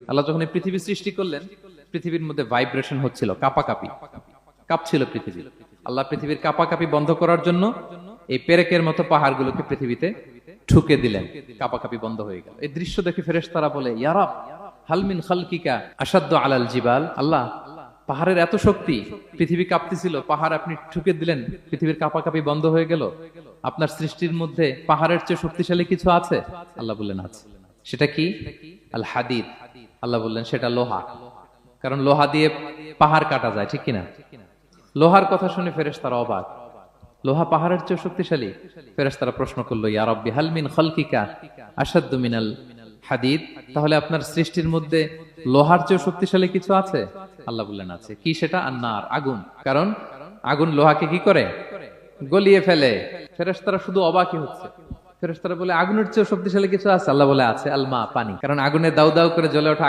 আল্লাহ যখন এই পৃথিবী সৃষ্টি করলেন, পৃথিবীর মধ্যে ভাইব্রেশন হচ্ছিল, কাঁপাকাঁপি, কাঁপছিল পৃথিবী। আল্লাহ পৃথিবীর কাঁপাকাঁপি বন্ধ করার জন্য এই পেরেকের মতো পাহাড়গুলোকে পৃথিবীতে ঠুকে দিলেন, কাঁপাকাঁপি বন্ধ হয়ে গেল। এই দৃশ্য দেখে ফেরেশতারা বলে, ইয়া রাব, হাল মিন খালকিকা আসাদ্দু আলাল জিবাল। আল্লাহ, পাহাড়ের এত শক্তি, পৃথিবী কাঁপতেছিল, পাহাড় আপনি ঠুকে দিলেন, পৃথিবীর কাঁপাকাঁপি বন্ধ হয়ে গেল। আপনার সৃষ্টির মধ্যে পাহাড়ের চেয়ে শক্তিশালী কিছু আছে? আল্লাহ বললেন আছে। সেটা কি? আল হাদিদ। আল্লাহ বললেন সেটা লোহা। কারণ লোহা দিয়ে পাহাড় কাটা যায়, ঠিক কিনা? লোহার কথা শুনে ফেরেশতারা অবাক। লোহা পাহাড়ের চেয়ে শক্তিশালী? ফেরেশতারা প্রশ্ন করলো, ইয়া রাব্বি হাল মিন খালকিকা আশাদ্দু মিনাল হাদিদ। তাহলে আপনার সৃষ্টির মধ্যে লোহার চেয়ে শক্তিশালী কিছু আছে? আল্লাহ বললেন আছে। কি সেটা? আন্নার, আগুন। কারণ আগুন লোহাকে কি করে? গলিয়ে ফেলে। ফেরেশতারা শুধু অবাকই হচ্ছে। ফেরেশতারা বলে, আগুনের চেয়ে শক্তিশালী কিছু আছে? আল্লাহ বলে আছে। আল মা, পানি। কারণ আগুনে দাউ দাউ করে জ্বলে ওঠা